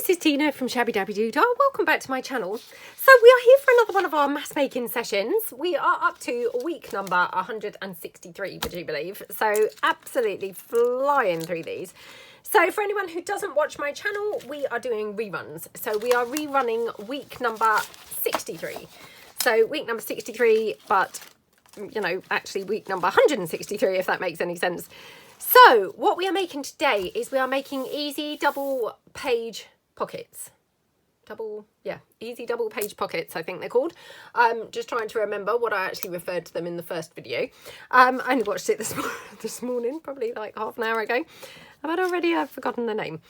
this is Tina from Shabbydabbydoodah. Welcome back to my channel. So we are here for another one of our mass making sessions. We are up to week number 163, would you believe? So absolutely flying through these. So for anyone who doesn't watch my channel, we are doing reruns. So we are rerunning week number 63. So week number 63, but you know, actually week number 163, if that makes any sense. So what we are making today is we are making easy double page pockets. Easy double page pockets, I think they're called. Just trying to remember what I actually referred to them in the first video. I only watched it this morning, probably like half an hour ago. But already I've forgotten the name.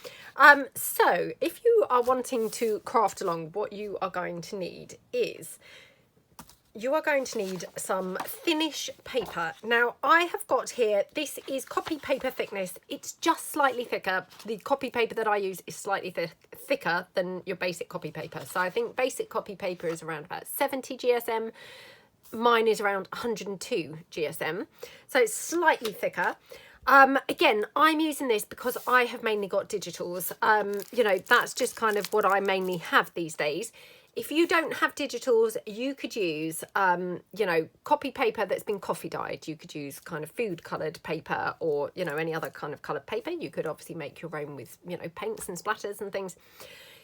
So if you are wanting to craft along, what you are going to need is you are going to need some thinnish paper. Now I have got here, this is copy paper thickness. It's just slightly thicker. The copy paper that I use is slightly thicker than your basic copy paper. So I think basic copy paper is around about 70 GSM. Mine is around 102 GSM. So it's slightly thicker. Again, I'm using this because I have mainly got digitals. You know, that's just kind of what I mainly have these days. If you don't have digitals, you could use, you know, copy paper that's been coffee dyed. You could use kind of food coloured paper or, you know, any other kind of coloured paper. You could obviously make your own with, you know, paints and splatters and things.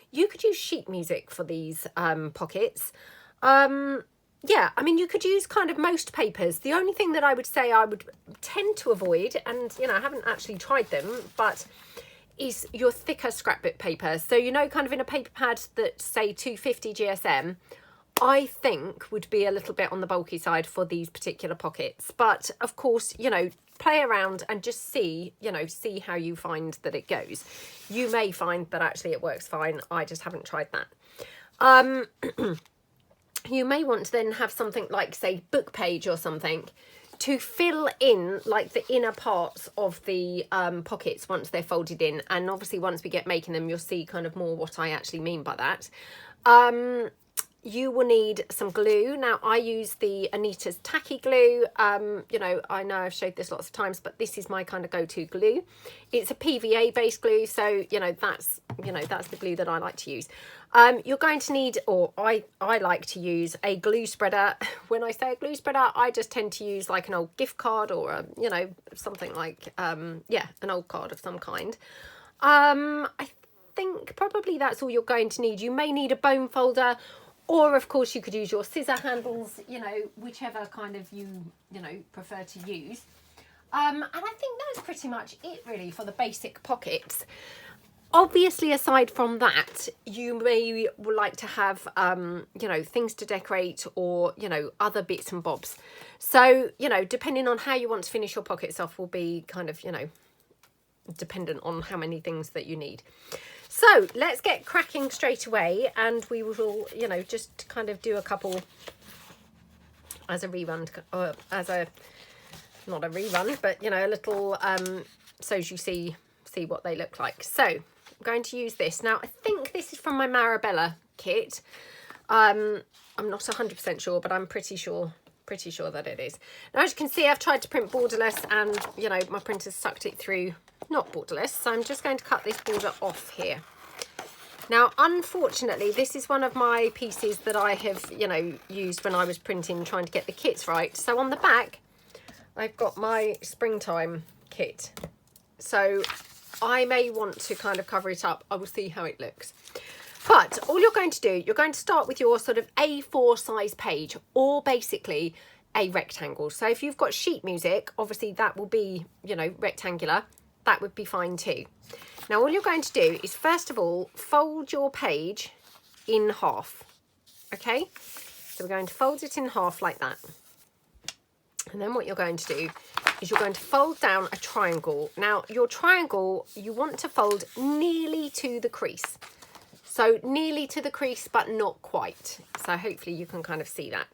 You could use sheet music for these pockets. Yeah, I mean, you could use kind of most papers. The only thing that I would say I would tend to avoid, and, you know, I haven't actually tried them, but is your thicker scrapbook paper. So, you know, kind of in a paper pad that say 250 GSM, I think would be a little bit on the bulky side for these particular pockets. But of course, you know, play around and just see, you know, see how you find that it goes. You may find that actually it works fine. I just haven't tried that. You may want to then have something like, say, book page or something to fill in like the inner parts of the pockets once they're folded in. And obviously once we get making them, you'll see kind of more what I actually mean by that. You will need some glue. Now I use the Anita's tacky glue. You know I've showed this lots of times, but this is my kind of go-to glue. It's a PVA based glue, so that's the glue that I like to use. You're going to need, or I like to use a glue spreader. When I say a glue spreader, I just tend to use like an old gift card or a, you know, something like an old card of some kind. I think probably that's all you're going to need. You may need a bone folder. Or, of course, you could use your scissor handles, you know, whichever kind of you prefer to use. And I think that's pretty much it, really, for the basic pockets. Obviously, aside from that, you may like to have, you know, things to decorate or, you know, other bits and bobs. So, you know, depending on how you want to finish your pockets off will be kind of, you know, dependent on how many things that you need. So let's get cracking straight away, and we will, you know, just kind of do a couple as a rerun, or as a, not a rerun, but, you know, a little, so as you see what they look like. So I'm going to use this. Now, I think this is from my Marabella kit. I'm not 100% sure, but I'm pretty sure that it is. Now, as you can see, I've tried to print borderless, and, you know, my printer's sucked it through not borderless, so I'm just going to cut this border off here. Now, unfortunately, this is one of my pieces that I have, you know, used when I was printing, trying to get the kits right. So on the back, I've got my springtime kit. So I may want to kind of cover it up. I will see how it looks. But all you're going to do, you're going to start with your sort of A4 size page, or basically a rectangle. So if you've got sheet music, obviously that will be, you know, rectangular. That would be fine too. Now all you're going to do is, first of all, fold your page in half. Okay, so we're going to fold it in half like that. And then what you're going to do is you're going to fold down a triangle. Now your triangle, you want to fold nearly to the crease. So nearly to the crease, but not quite. So hopefully you can kind of see that.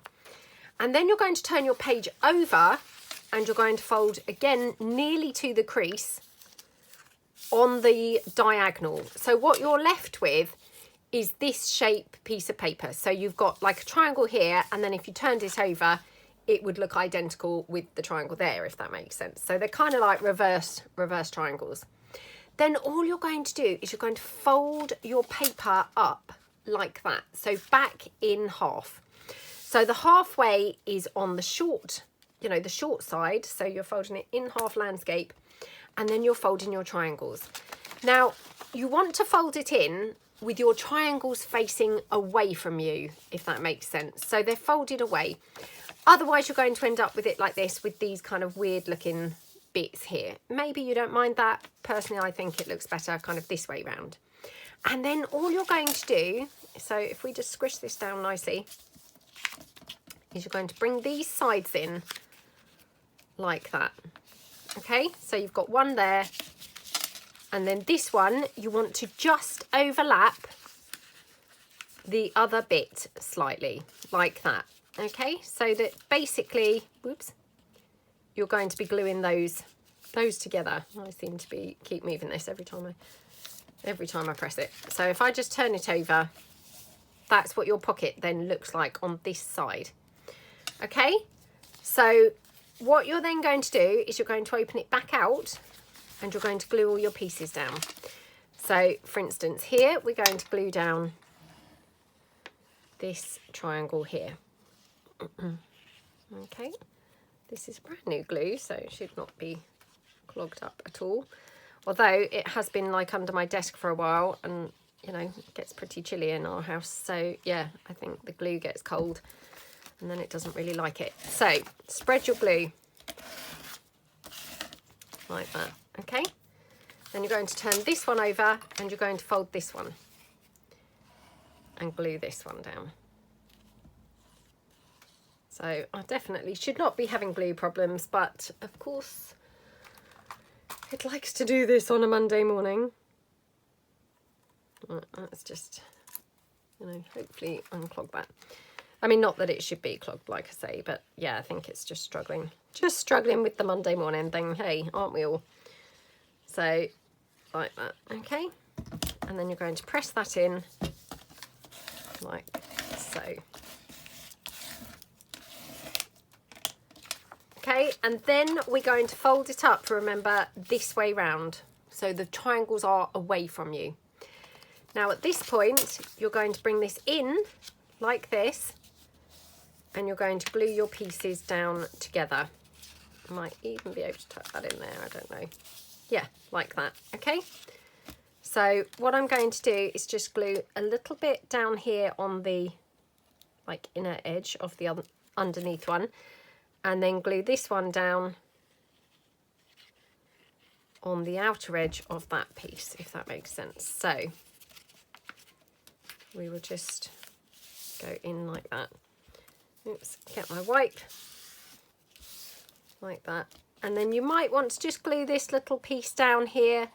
And then you're going to turn your page over, and you're going to fold again nearly to the crease on the diagonal. So what you're left with is this shape piece of paper. So you've got like a triangle here, and then if you turned it over, it would look identical with the triangle there, if that makes sense. So they're kind of like reverse triangles. Then all you're going to do is you're going to fold your paper up like that. So back in half. So the halfway is on the short, you know, the short side. So you're folding it in half landscape, and then you're folding your triangles. Now, you want to fold it in with your triangles facing away from you, if that makes sense. So they're folded away. Otherwise, you're going to end up with it like this, with these kind of weird looking bits here. Maybe you don't mind that. Personally, I think it looks better kind of this way round. And then all you're going to do, so if we just squish this down nicely, is you're going to bring these sides in like that. Okay, so you've got one there, and then this one you want to just overlap the other bit slightly like that. Okay, so that basically, whoops, you're going to be gluing those together. I seem to keep moving this every time I press it. So if I just turn it over, that's what your pocket then looks like on this side. Okay, so what you're then going to do is you're going to open it back out, and you're going to glue all your pieces down. So for instance, here we're going to glue down this triangle here. Okay, this is brand new glue, so it should not be clogged up at all. Although it has been like under my desk for a while, and you know, it gets pretty chilly in our house. So yeah, I think the glue gets cold and then it doesn't really like it. So spread your glue like that. Okay, then you're going to turn this one over, and you're going to fold this one and glue this one down. So I definitely should not be having glue problems, but of course it likes to do this on a Monday morning. Let's just, you know, hopefully unclog that. I mean, not that it should be clogged, like I say, but yeah, I think it's just struggling with the Monday morning thing. Hey, aren't we all? So like that. Okay, and then you're going to press that in like so. Okay, and then we're going to fold it up, remember, this way round, so the triangles are away from you. Now at this point, you're going to bring this in like this, and you're going to glue your pieces down together. I might even be able to tuck that in there, I don't know. Yeah, like that. Okay, so what I'm going to do is just glue a little bit down here on the like inner edge of the underneath one, and then glue this one down on the outer edge of that piece, if that makes sense. So we will just go in like that. Oops, get my wipe. Like that. And then you might want to just glue this little piece down here,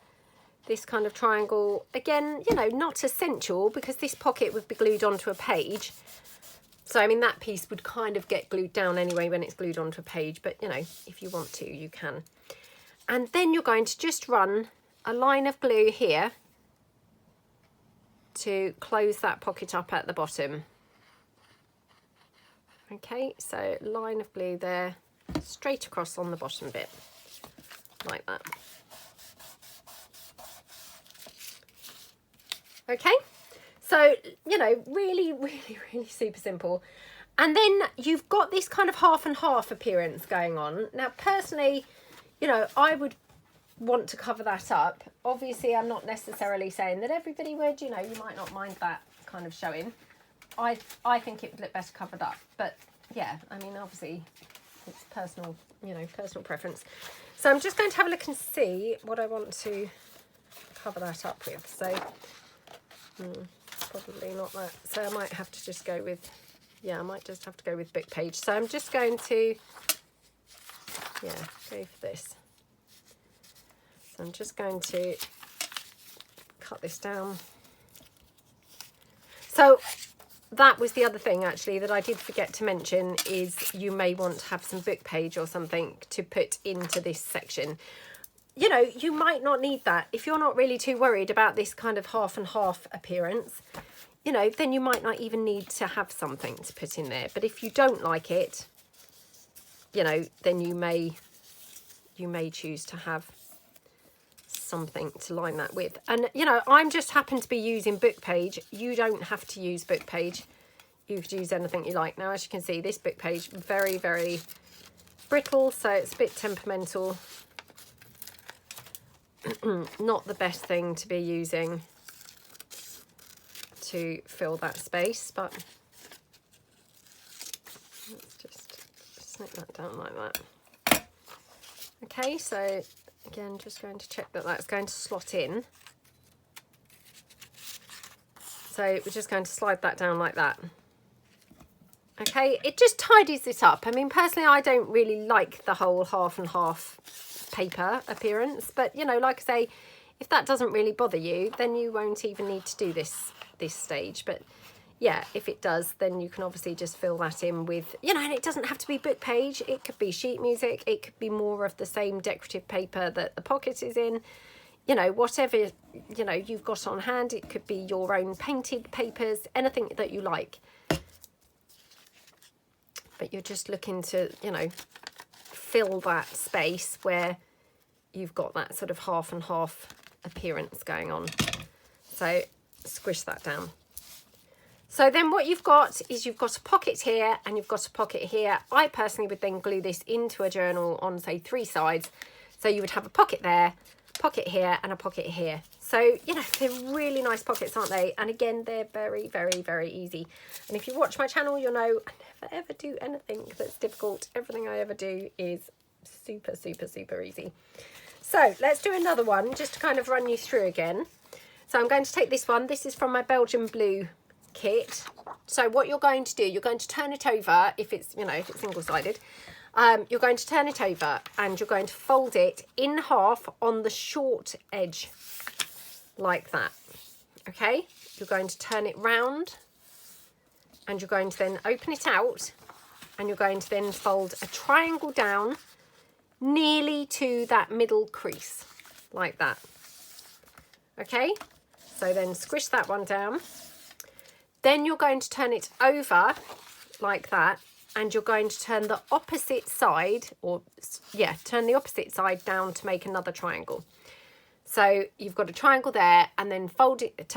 this kind of triangle. Again, you know, not essential, because this pocket would be glued onto a page. So, I mean, that piece would kind of get glued down anyway when it's glued onto a page. But, you know, if you want to, you can. And then you're going to just run a line of glue here to close that pocket up at the bottom. Okay, so line of glue there, straight across on the bottom bit, like that. Okay, so, you know, really, really, really super simple. And then you've got this kind of half and half appearance going on. Now, personally, you know, I would want to cover that up. Obviously, I'm not necessarily saying that everybody would, you know, you might not mind that kind of showing. I think it would look better covered up, but yeah, I mean, obviously it's personal, you know, personal preference. So I'm just going to have a look and see what I want to cover that up with. So probably not that. So I might have to just go with, yeah, I might just have to go with book page. So I'm just going to, yeah, go for this. So I'm just going to cut this down. So that was the other thing actually that I did forget to mention, is you may want to have some book page or something to put into this section. You know, you might not need that. If you're not really too worried about this kind of half and half appearance, you know, then you might not even need to have something to put in there. But if you don't like it, you know, then you may choose to have something to line that with. And, you know, I'm just happen to be using book page. You don't have to use book page. You could use anything you like. Now, as you can see, this book page, very, very brittle, so it's a bit temperamental. Not the best thing to be using to fill that space, but let's just snip that down like that. Okay, so again, just going to check that that's going to slot in. So we're just going to slide that down like that. Okay, it just tidies it up. I mean, personally, I don't really like the whole half and half paper appearance, but you know, like I say, if that doesn't really bother you, then you won't even need to do this stage. But yeah, if it does, then you can obviously just fill that in with, you know, and it doesn't have to be book page. It could be sheet music. It could be more of the same decorative paper that the pocket is in. You know, whatever, you know, you've got on hand. It could be your own painted papers, anything that you like. But you're just looking to, you know, fill that space where you've got that sort of half and half appearance going on. So squish that down. So then what you've got is you've got a pocket here and you've got a pocket here. I personally would then glue this into a journal on, say, 3 sides. So you would have a pocket there, pocket here, and a pocket here. So, you know, they're really nice pockets, aren't they? And again, they're very, very, very easy. And if you watch my channel, you'll know I never ever do anything that's difficult. Everything I ever do is super, super, super easy. So let's do another one just to kind of run you through again. So I'm going to take this one. This is from my Belgian blue kit. So what you're going to do, you're going to turn it over if it's, you know, if it's single-sided. You're going to turn it over and you're going to fold it in half on the short edge like that. Okay, you're going to turn it round and you're going to then open it out and you're going to then fold a triangle down nearly to that middle crease like that. Okay, so then squish that one down. Then you're going to turn it over like that and you're going to turn the opposite side, or yeah, turn the opposite side down to make another triangle. So you've got a triangle there and then fold it,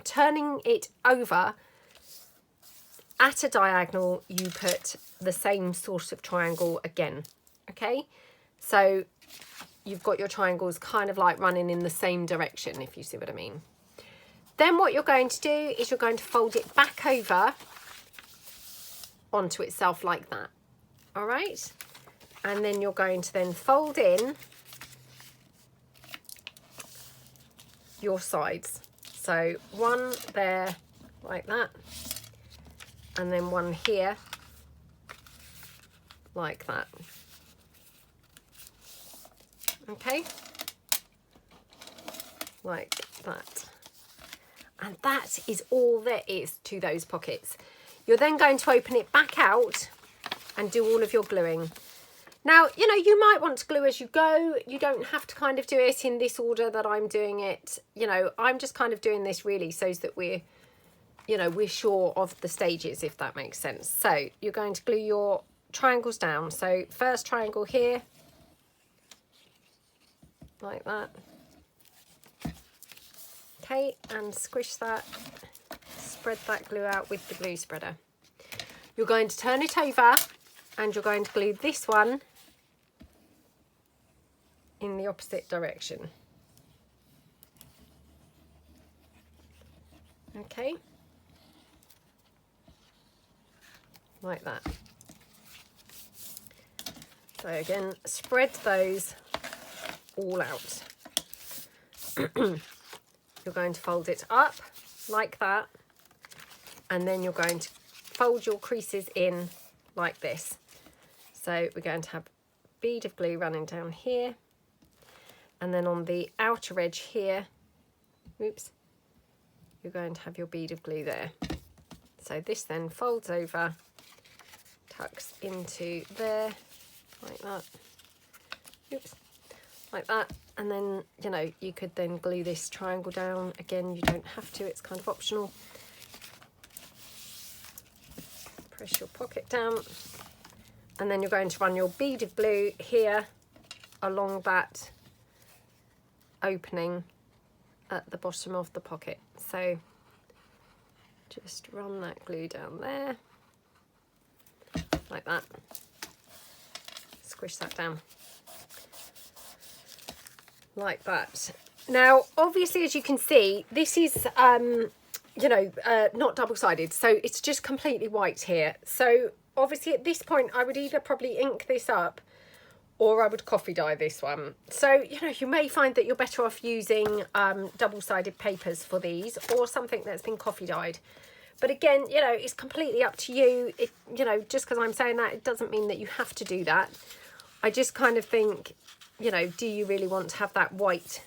turning it over at a diagonal, you put the same sort of triangle again. Okay, so you've got your triangles kind of like running in the same direction, if you see what I mean. Then what you're going to do is you're going to fold it back over onto itself like that. All right, and then you're going to then fold in your sides. So one there like that, and then one here like that. Okay, like that. And that is all there is to those pockets. You're then going to open it back out and do all of your gluing. Now, you know, you might want to glue as you go. You don't have to kind of do it in this order that I'm doing it. You know, I'm just kind of doing this really so that we're, you know, we're sure of the stages, if that makes sense. So you're going to glue your triangles down. So first triangle here, like that. Okay, and squish that, spread that glue out with the glue spreader. You're going to turn it over and you're going to glue this one in the opposite direction. Okay, like that. So again, spread those all out. You're going to fold it up like that, and then you're going to fold your creases in like this. So we're going to have a bead of glue running down here, and then on the outer edge here, oops, you're going to have your bead of glue there. So this then folds over, tucks into there like that, oops, like that. And then, you know, you could then glue this triangle down. Again, you don't have to, it's kind of optional. Press your pocket down. And then you're going to run your bead of glue here along that opening at the bottom of the pocket. So just run that glue down there, like that. Squish that down, like that. Now, obviously, as you can see, this is, you know, not double-sided, so it's just completely white here. So obviously at this point, I would either probably ink this up or I would coffee dye this one. So, you know, you may find that you're better off using double-sided papers for these, or something that's been coffee dyed. But again, you know, it's completely up to you. It, you know, just because I'm saying that, it doesn't mean that you have to do that. I just kind of think, you know, do you really want to have that white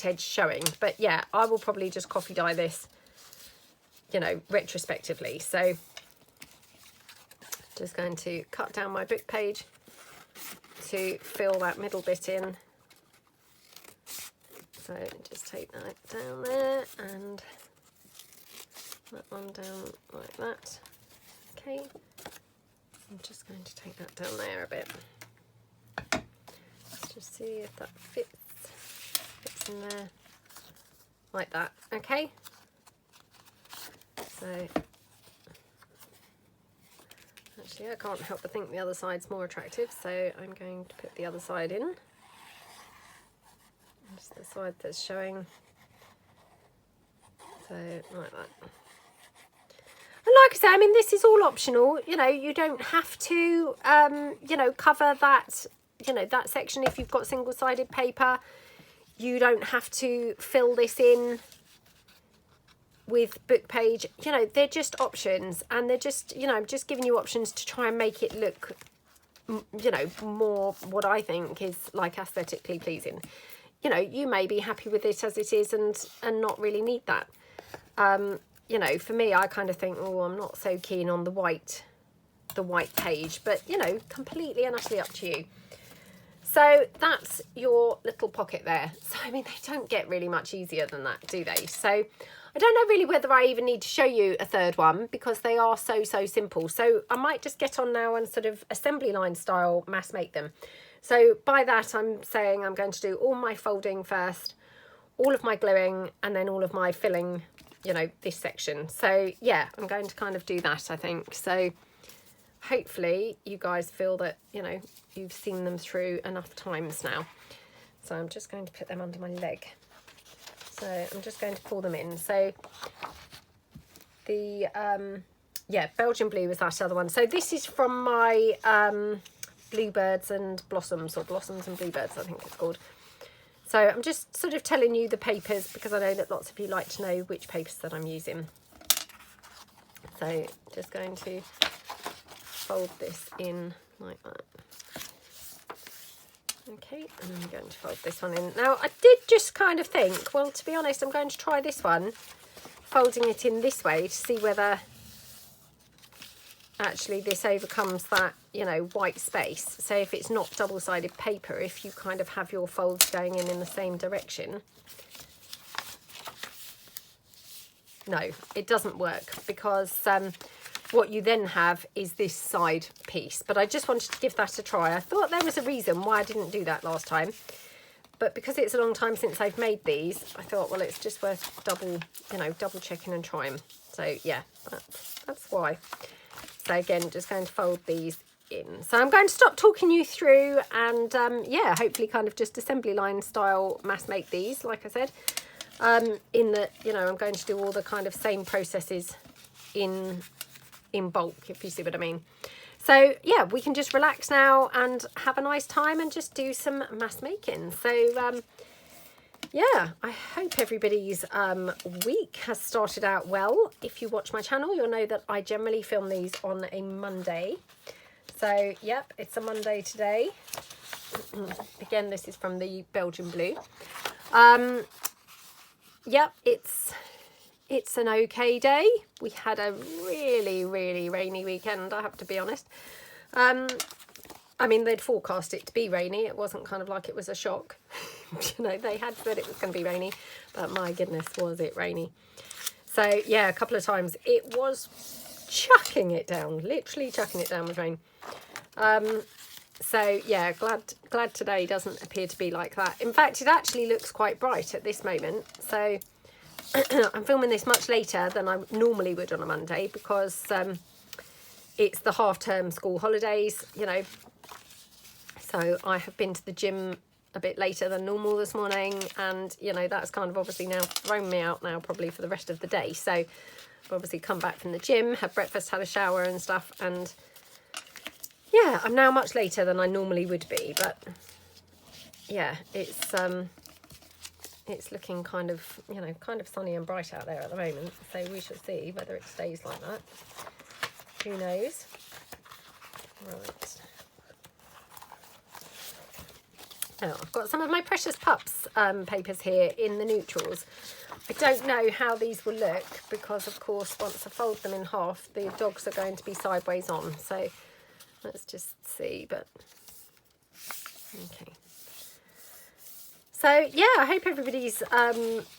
edge showing? But yeah, I will probably just coffee dye this, you know, retrospectively. So just going to cut down my book page to fill that middle bit in. So just take that down there and that one down like that. Okay, I'm just going to take that down there a bit. Let's just see if that fits in there, like that. Okay, so actually I can't help but think the other side's more attractive, so I'm going to put the other side in. Just the side that's showing, so like that. And like I say, I mean, this is all optional. You know, you don't have to, you know, cover that, you know, that section if you've got single-sided paper. You don't have to fill this in with book page. You know, they're just options, and they're just, you know, I'm just giving you options to try and make it look, you know, more what I think is like aesthetically pleasing. You know, you may be happy with it as it is and not really need that. You know, for me, I kind of think, oh, I'm not so keen on the white page, but, you know, completely and utterly up to you. So that's your little pocket there. So, I mean, they don't get really much easier than that, do they? So I don't know really whether I even need to show you a third one, because they are so simple. So I might just get on now and sort of assembly line style mass make them. So by that, I'm saying I'm going to do all my folding first, all of my gluing, and then all of my filling, you know, this section. So yeah, I'm going to kind of do that, I think. So hopefully you guys feel that, you know, you've seen them through enough times now. So I'm just going to put them under my leg. So I'm just going to pull them in. So the, yeah, Belgian blue was that other one. So this is from my Bluebirds and Blossoms, or Blossoms and Bluebirds, I think it's called. So I'm just sort of telling you the papers, because I know that lots of you like to know which papers that I'm using. So just going to fold this in like that. Okay, and I'm going to fold this one in. Now, I did just kind of think, well, to be honest, I'm going to try this one, folding it in this way to see whether actually this overcomes that, you know, white space. So if it's not double-sided paper, if you kind of have your folds going in the same direction. No, it doesn't work, because what you then have is this side piece. But I just wanted to give that a try. I thought there was a reason why I didn't do that last time, but because it's a long time since I've made these, I thought, well, it's just worth double checking and trying. So yeah, that's why. So again, just going to fold these in. So I'm going to stop talking you through and yeah, hopefully kind of just assembly line style mass make these, like I said, in that, you know, I'm going to do all the kind of same processes in bulk, if you see what I mean. So yeah, we can just relax now and have a nice time and just do some mass making. So yeah, I hope everybody's week has started out well. If you watch my channel, you'll know that I generally film these on a Monday. So yep, it's a Monday today. Again, this is from the Belgian blue. Yep, it's an okay day. We had a really rainy weekend, I have to be honest. I mean, they'd forecast it to be rainy. It wasn't kind of like it was a shock. You know, they had said it was going to be rainy, but my goodness, was it rainy. So yeah, a couple of times it was chucking it down, literally chucking it down with rain. So yeah, glad today doesn't appear to be like that. In fact, it actually looks quite bright at this moment. So I'm filming this much later than I normally would on a Monday because it's the half-term school holidays, you know. So I have been to the gym a bit later than normal this morning, and you know, that's kind of obviously now thrown me out now probably for the rest of the day. So I've obviously come back from the gym, had breakfast, had a shower and stuff, and yeah, I'm now much later than I normally would be, but yeah, it's looking kind of, you know, kind of sunny and bright out there at the moment, so we shall see whether it stays like that. Who knows? Right. Now, I've got some of my Precious Pups papers here in the neutrals. I don't know how these will look because, of course, once I fold them in half, the dogs are going to be sideways on. So let's just see, but okay. So yeah, I hope everybody's,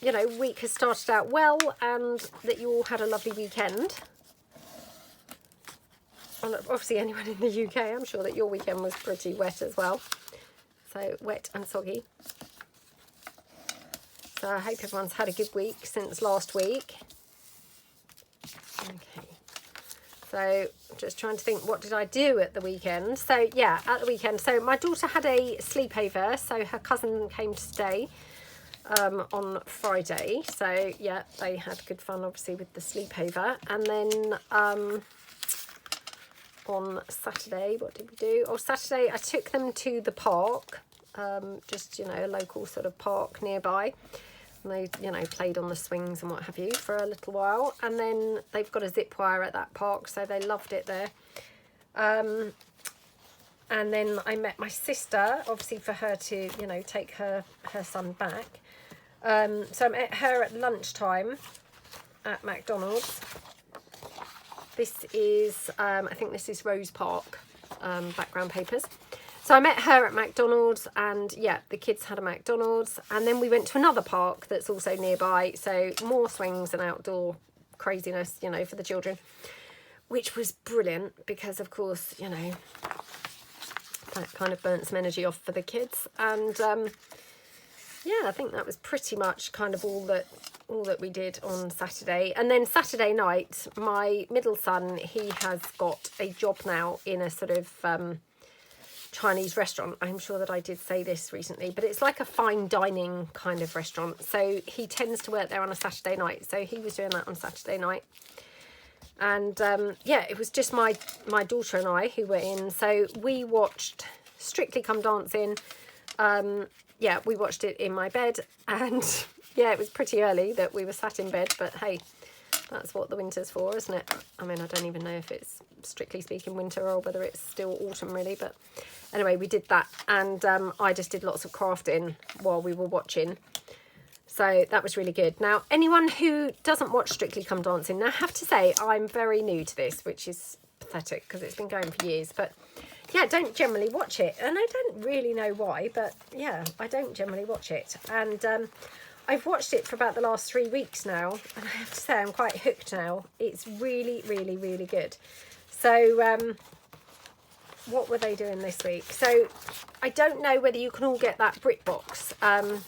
you know, week has started out well and that you all had a lovely weekend. And obviously anyone in the UK, I'm sure that your weekend was pretty wet as well. So wet and soggy. So I hope everyone's had a good week since last week. Okay. So just trying to think, what did I do at the weekend? So yeah, at the weekend. So my daughter had a sleepover. So her cousin came to stay on Friday. So yeah, they had good fun obviously with the sleepover. And then on Saturday, what did we do? Oh, Saturday I took them to the park, just, you know, a local sort of park nearby. And they, you know, played on the swings and what have you for a little while. And then they've got a zip wire at that park, so they loved it there. And then I met my sister, obviously for her to, you know, take her son back. So I met her at lunchtime at McDonald's. This is, I think this is Rose Park, background papers. So I met her at McDonald's, and yeah, the kids had a McDonald's, and then we went to another park that's also nearby. So more swings and outdoor craziness, you know, for the children, which was brilliant because, of course, you know, that kind of burnt some energy off for the kids. And yeah, I think that was pretty much kind of all that we did on Saturday. And then Saturday night, my middle son, he has got a job now in a sort of Chinese restaurant. I'm sure that I did say this recently, but it's like a fine dining kind of restaurant. So he tends to work there on a Saturday night. So he was doing that on Saturday night. And yeah, it was just my daughter and I who were in. So we watched Strictly Come Dancing. Yeah, we watched it in my bed, and yeah, it was pretty early that we were sat in bed, but hey, that's what the winter's for, isn't it? I mean, I don't even know if it's strictly speaking winter or whether it's still autumn really, but anyway, we did that, and I just did lots of crafting while we were watching. So that was really good. Now, anyone who doesn't watch Strictly Come Dancing, now I have to say I'm very new to this, which is pathetic because it's been going for years, but yeah, I don't generally watch it, and I don't really know why, but yeah, I don't generally watch it. And I've watched it for about the last 3 weeks now, and I have to say I'm quite hooked now. It's really, really, really good. So what were they doing this week? So I don't know whether you can all get that BritBox,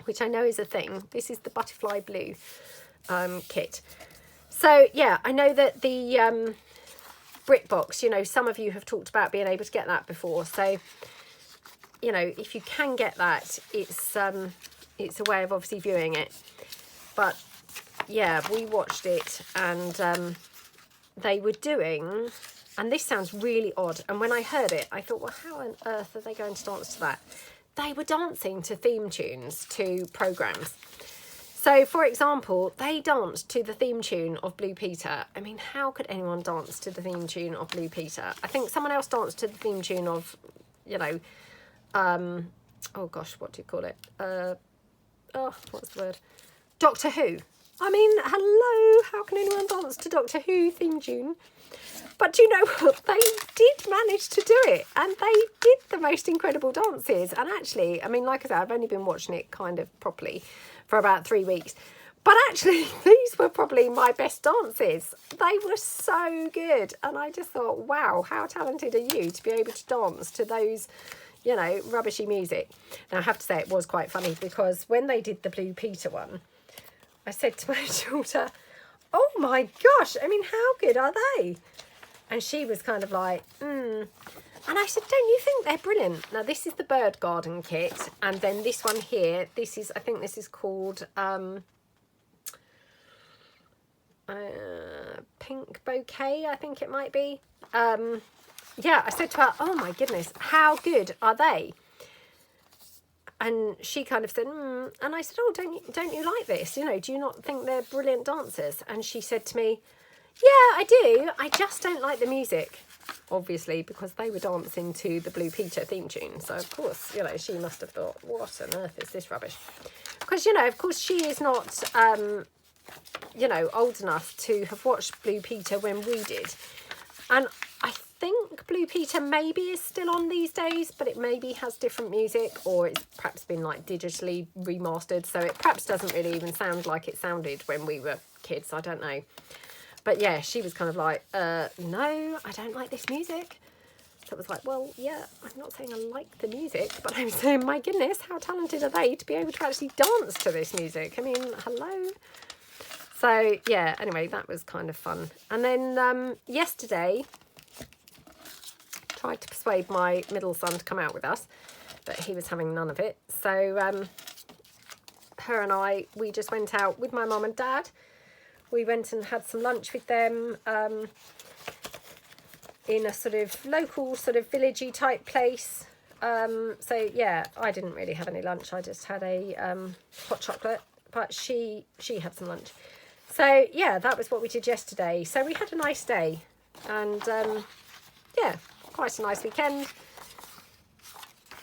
which I know is a thing. This is the Butterfly Blue kit. So yeah, I know that the BritBox, you know, some of you have talked about being able to get that before. So, you know, if you can get that, it's a way of obviously viewing it. But yeah, we watched it, and they were doing, and this sounds really odd, and when I heard it, I thought, well, how on earth are they going to dance to that? They were dancing to theme tunes to programs. So, for example, they danced to the theme tune of Blue Peter. I mean, how could anyone dance to the theme tune of Blue Peter? I think someone else danced to the theme tune of, you know, oh gosh, what do you call it? Oh, what's the word? Doctor Who. I mean, hello, how can anyone dance to Doctor Who theme tune? But you know what? They did manage to do it, and they did the most incredible dances. And actually, I mean, like I said, I've only been watching it kind of properly for about 3 weeks. But actually, these were probably my best dances. They were so good. And I just thought, wow, how talented are you to be able to dance to those, you know, rubbishy music. Now, I have to say it was quite funny because when they did the Blue Peter one, I said to my daughter, oh my gosh, I mean, how good are they? And she was kind of like, And I said, don't you think they're brilliant? Now, this is the Bird Garden kit. And then this one here, this is, I think this is called Pink Bouquet, I think it might be. Yeah, I said to her, oh my goodness, how good are they? And she kind of said, and I said, oh, don't you like this? You know, do you not think they're brilliant dancers? And she said to me, yeah, I do. I just don't like the music. Obviously, because they were dancing to the Blue Peter theme tune. So, of course, you know, she must have thought, what on earth is this rubbish? Because, you know, of course, she is not, you know, old enough to have watched Blue Peter when we did. And I think Blue Peter maybe is still on these days, but it maybe has different music, or it's perhaps been like digitally remastered, so it perhaps doesn't really even sound like it sounded when we were kids. I don't know. But yeah, she was kind of like, no, I don't like this music. So it was like, well, yeah, I'm not saying I like the music, but I'm saying, my goodness, how talented are they to be able to actually dance to this music? I mean, hello. So yeah, anyway, that was kind of fun. And then yesterday, tried to persuade my middle son to come out with us, but he was having none of it. So her and I, we just went out with my mum and dad. We went and had some lunch with them in a sort of local sort of villagey type place. So yeah, I didn't really have any lunch. I just had a hot chocolate, but she had some lunch. So yeah, that was what we did yesterday. So we had a nice day, and yeah, quite a nice weekend.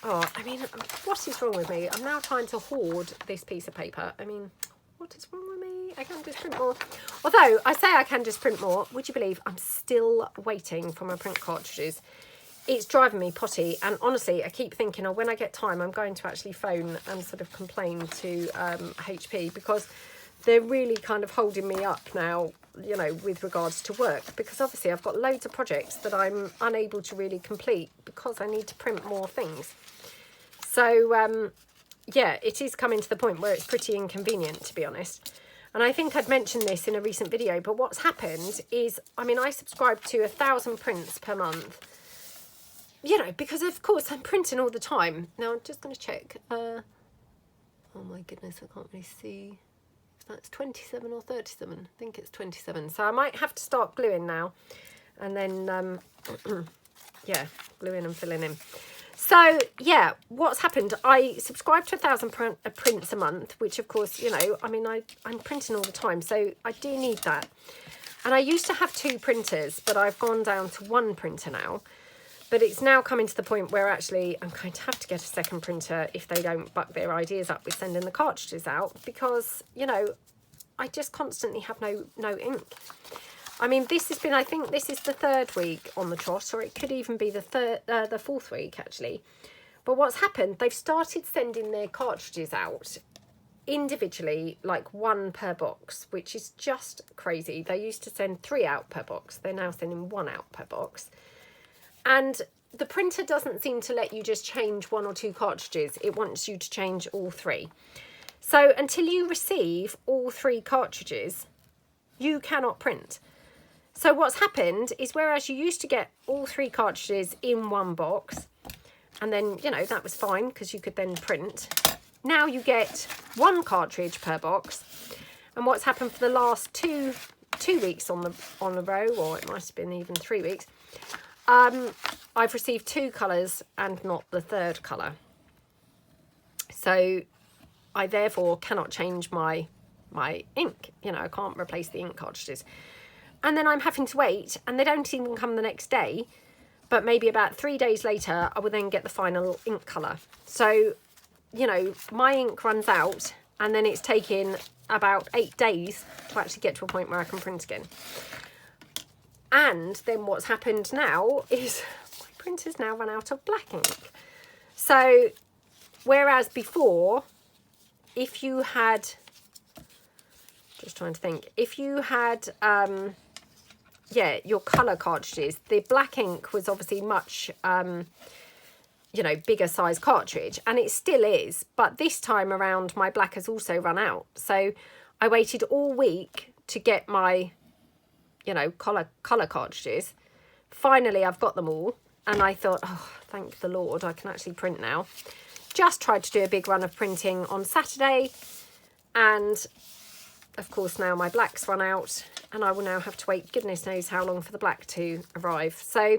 Oh, I mean, what is wrong with me? I'm now trying to hoard this piece of paper. I mean, what is wrong with me? I can just print more. Although I say I can just print more, would you believe I'm still waiting for my print cartridges? It's driving me potty, and honestly, I keep thinking, oh, when I get time, I'm going to actually phone and sort of complain to HP, because they're really kind of holding me up now, you know, with regards to work, because obviously I've got loads of projects that I'm unable to really complete because I need to print more things. So yeah, it is coming to the point where it's pretty inconvenient, to be honest. And I think I'd mentioned this in a recent video, but what's happened is, I mean, I subscribe to 1,000 prints per month, you know, because of course I'm printing all the time. Now I'm just going to check. Oh my goodness, I can't really see. That's 27 or 37. I think it's 27. So I might have to start gluing now. And then, yeah, gluing and filling in. So, yeah, what's happened? I subscribe to 1,000 prints a month, which, of course, you know, I mean, I'm printing all the time. So I do need that. And I used to have 2 printers, but I've gone down to 1 printer now. But it's now coming to the point where actually I'm going to have to get a second printer if they don't buck their ideas up with sending the cartridges out, because, you know, I just constantly have no ink. I mean, this has been, I think this is the 3rd week on the trot, or it could even be the 4th week actually. But what's happened, they've started sending their cartridges out individually, like 1 per box, which is just crazy. They used to send 3 out per box. They're now sending 1 out per box. And the printer doesn't seem to let you just change 1 or 2 cartridges. It wants you to change all 3. So until you receive all 3 cartridges, you cannot print. So what's happened is, whereas you used to get all 3 cartridges in 1 box, and then, you know, that was fine because you could then print. Now you get 1 cartridge per box. And what's happened for the last two weeks on the row, or it might have been even 3 weeks, I've received 2 colours and not the 3rd colour. So I therefore cannot change my ink. You know, I can't replace the ink cartridges. And then I'm having to wait, and they don't even come the next day, but maybe about 3 days later, I will then get the final ink colour. So, you know, my ink runs out, and then it's taking about 8 days to actually get to a point where I can print again. And then what's happened now is my printer's now run out of black ink. So, whereas before, if you had just trying to think. If you had, yeah, your colour cartridges, the black ink was obviously much, you know, bigger size cartridge, and it still is. But this time around, my black has also run out. So I waited all week to get my, you know, colour cartridges. Finally, I've got them all. And I thought, oh, thank the Lord, I can actually print now. Just tried to do a big run of printing on Saturday. And, of course, now my black's run out. And I will now have to wait goodness knows how long for the black to arrive. So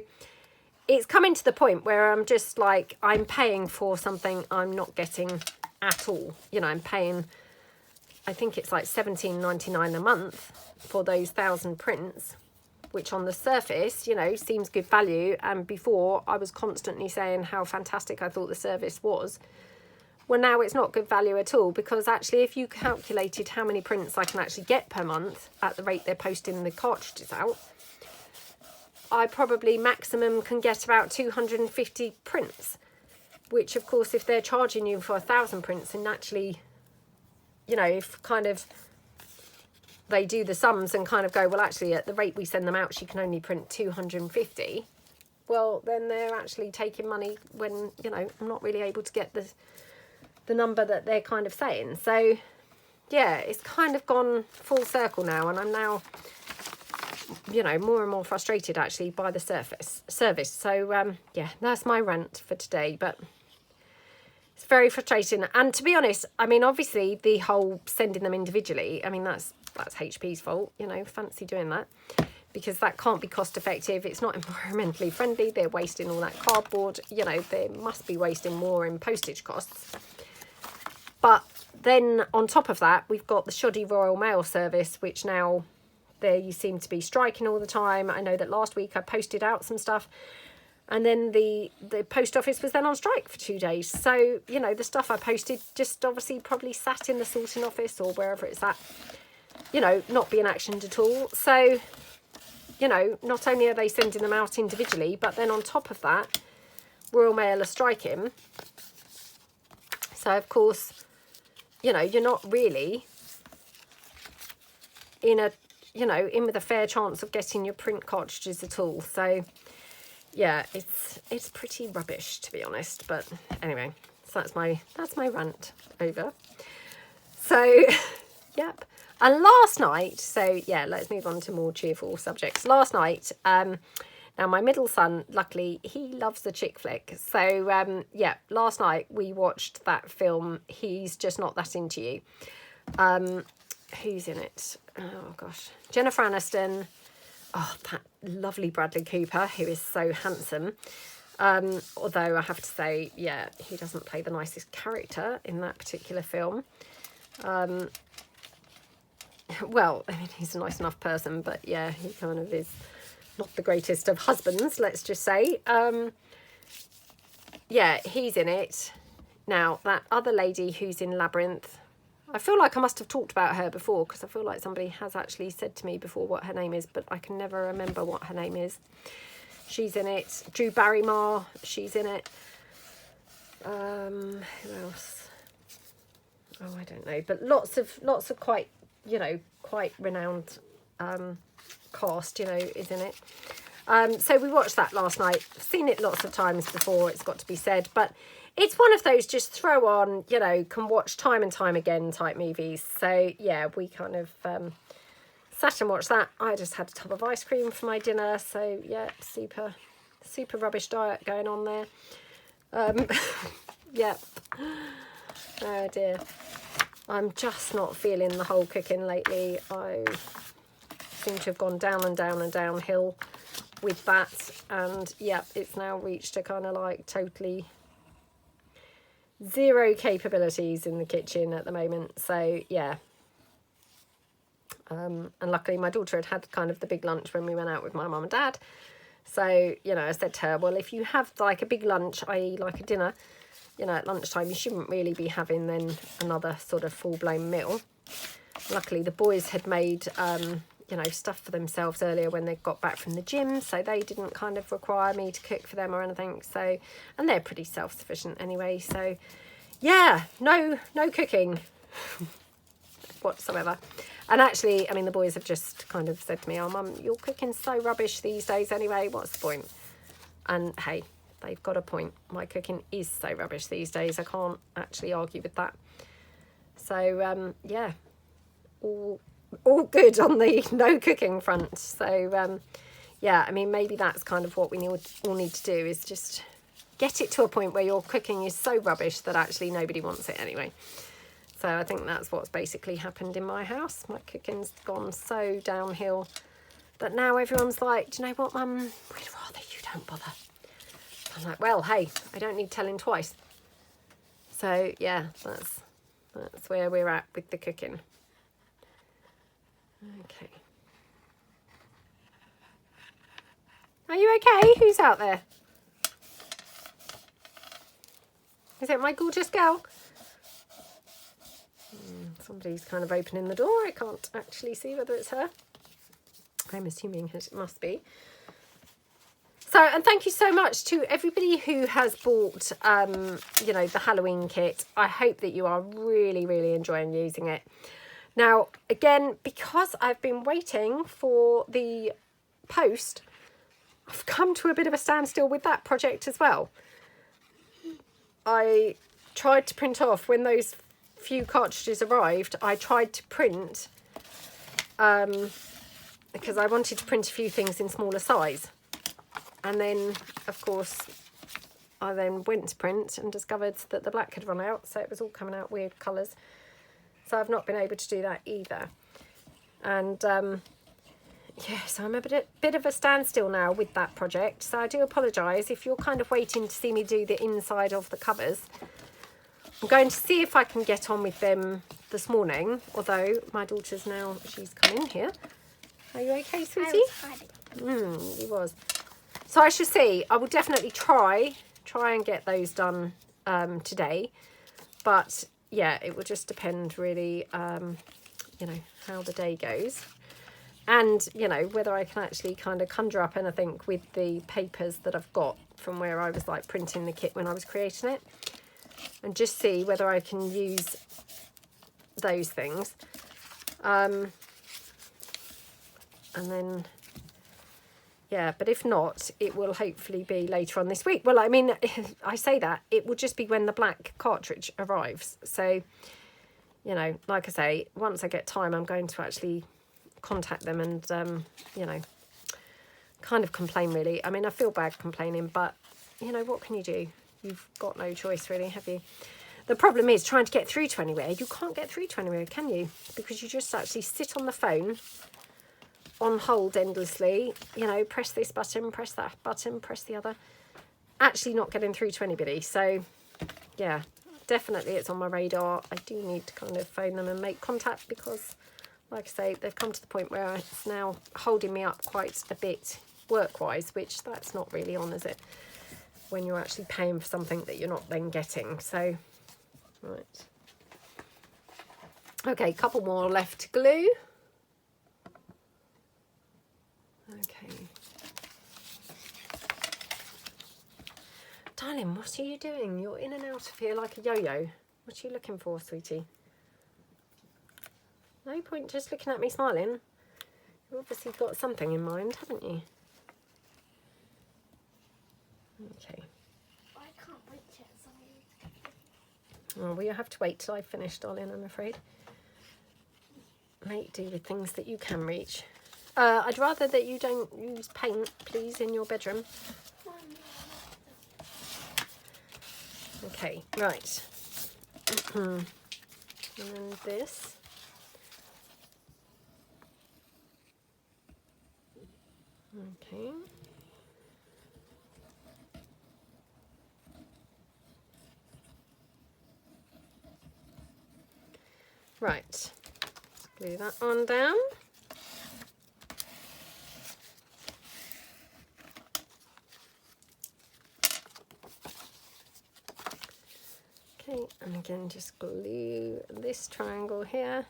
it's coming to the point where I'm just like, I'm paying for something I'm not getting at all. You know, I'm paying, I think it's like $17.99 a month for those 1,000 prints, which on the surface, you know, seems good value. And before, I was constantly saying how fantastic I thought the service was. Well, now it's not good value at all, because actually if you calculated how many prints I can actually get per month at the rate they're posting the cartridges out, I probably maximum can get about 250 prints, which of course, if they're charging you for 1,000 prints, and naturally, you know, if kind of they do the sums and kind of go, well, actually, at the rate we send them out, she can only print 250. Well, then they're actually taking money when, you know, I'm not really able to get the number that they're kind of saying. So, yeah, it's kind of gone full circle now. And I'm now, you know, more and more frustrated, actually, by the service. So, yeah, that's my rant for today. But it's very frustrating. And to be honest, I mean, obviously, the whole sending them individually, I mean, that's HP's fault, you know, fancy doing that, because that can't be cost effective. It's not environmentally friendly. They're wasting all that cardboard, you know, they must be wasting more in postage costs. But then on top of that, we've got the shoddy Royal Mail service, which now you seem to be striking all the time. I know that last week I posted out some stuff, and then the post office was then on strike for 2 days. So, you know, the stuff I posted just obviously probably sat in the sorting office or wherever it's at, you know, not being actioned at all. So, you know, not only are they sending them out individually, but then on top of that, Royal Mail are striking. So, of course, you know, you're not really in with a fair chance of getting your print cartridges at all. So, yeah, it's pretty rubbish, to be honest. But anyway, so that's my rant over. So, yep. And last night, so yeah, let's move on to more cheerful subjects. Last night, now my middle son, luckily, he loves the chick flick. So, yeah, last night we watched that film, He's Just Not That Into You. Who's in it? Oh, gosh. Jenfer Aniston. Oh, that lovely Bradley Cooper, who is so handsome. Although I have to say, yeah, he doesn't play the nicest character in that particular film. Well, I mean, he's a nice enough person, but yeah, he kind of is not the greatest of husbands, let's just say. Yeah, he's in it. Now, that other lady who's in Labyrinth, I feel like I must have talked about her before, because I feel like somebody has actually said to me before what her name is, but I can never remember what her name is. She's in it. Drew Barrymore, she's in it. Who else? Oh, I don't know. But lots of quite, you know, quite renowned cast, you know, is in it. So we watched that last night. I've seen it lots of times before, it's got to be said. But it's one of those just throw on, you know, can watch time and time again type movies. So, yeah, we kind of sat and watched that. I just had a tub of ice cream for my dinner. So, yeah, super rubbish diet going on there. Yeah. Oh, dear. I'm just not feeling the whole cooking lately. I seem to have gone down and down and downhill with that. And, yeah, it's now reached a kind of like totally zero capabilities in the kitchen at the moment. So, yeah. And luckily my daughter had kind of the big lunch when we went out with my mum and dad. So, you know, I said to her, well, if you have like a big lunch, i.e. like a dinner, you know, at lunchtime, you shouldn't really be having then another sort of full-blown meal. Luckily, the boys had made, you know, stuff for themselves earlier when they got back from the gym, so they didn't kind of require me to cook for them or anything. So, and they're pretty self-sufficient anyway. So, yeah, no cooking whatsoever. And actually, I mean, the boys have just kind of said to me, oh, Mum, your cooking's so rubbish these days anyway. What's the point? And hey, they've got a point. My cooking is so rubbish these days. I can't actually argue with that. So, yeah, all good on the no cooking front. So, yeah, I mean, maybe that's kind of what we all need to do, is just get it to a point where your cooking is so rubbish that actually nobody wants it anyway. So I think that's what's basically happened in my house. My cooking's gone so downhill that now everyone's like, do you know what, Mum? We'd rather you don't bother. I'm like, well, hey, I don't need telling twice. So yeah, that's where we're at with the cooking. Okay. Are you okay? Who's out there? Is it my gorgeous girl? Somebody's kind of opening the door. I can't actually see whether it's her. I'm assuming it must be. So, and thank you so much to everybody who has bought, you know, the Halloween kit. I hope that you are really, really enjoying using it. Now, again, because I've been waiting for the post, I've come to a bit of a standstill with that project as well. I tried to print off when those few cartridges arrived. I tried to print because I wanted to print a few things in smaller size, and then of course I then went to print and discovered that the black had run out, so it was all coming out weird colours. So I've not been able to do that either. And yeah, so I'm a bit of a standstill now with that project. So I do apologise if you're kind of waiting to see me do the inside of the covers. I'm going to see if I can get on with them this morning, although my daughter's now, she's come in here. Are you okay, sweetie? He was. So I should see. I will definitely try and get those done today. But yeah, it will just depend really, you know, how the day goes. And, you know, whether I can actually kind of conjure up anything with the papers that I've got from where I was like printing the kit when I was creating it. And just see whether I can use those things. And then, yeah, but if not, it will hopefully be later on this week. Well, I mean, I say that, it will just be when the black cartridge arrives. So, you know, like I say, once I get time, I'm going to actually contact them and, you know, kind of complain really. I mean, I feel bad complaining, but, you know, what can you do? You've got no choice really, have you? The problem is trying to get through to anywhere. You can't get through to anywhere, can you? Because you just actually sit on the phone on hold endlessly, you know, press this button, press that button, press the other. Actually not getting through to anybody. So, yeah, definitely it's on my radar. I do need to kind of phone them and make contact because, like I say, they've come to the point where it's now holding me up quite a bit work-wise, which that's not really on, is it? When you're actually paying for something that you're not then getting. So, right. Okay, couple more left to glue. Okay. Darling, what are you doing? You're in and out of here like a yo-yo. What are you looking for, sweetie? No point just looking at me smiling. You've obviously got something in mind, haven't you? Okay. I can't wait yet, sorry. Oh, well, you have to wait till I've finished, darling, I'm afraid. Make do with things that you can reach. I'd rather that you don't use paint, please, in your bedroom. Okay, right. And then this. Okay. Right. Let's glue that on down. Okay, and again, just glue this triangle here.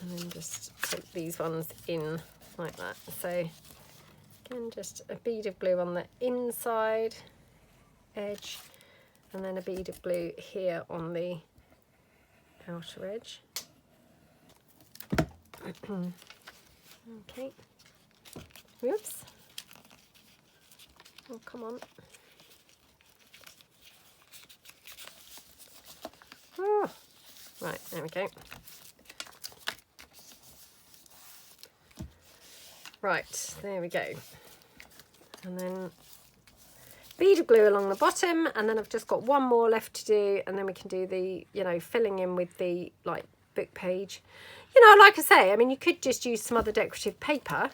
And then just take these ones in like that. So again, just a bead of glue on the inside edge. and then a bead of glue here on the outer edge. Okay. Whoops. Oh, come on. Oh. Right, there we go. Right, there we go. And then bead of glue along the bottom, and then I've just got one more left to do, and then we can do the, you know, filling in with the like book page. You know, like I say, I mean, you could just use some other decorative paper.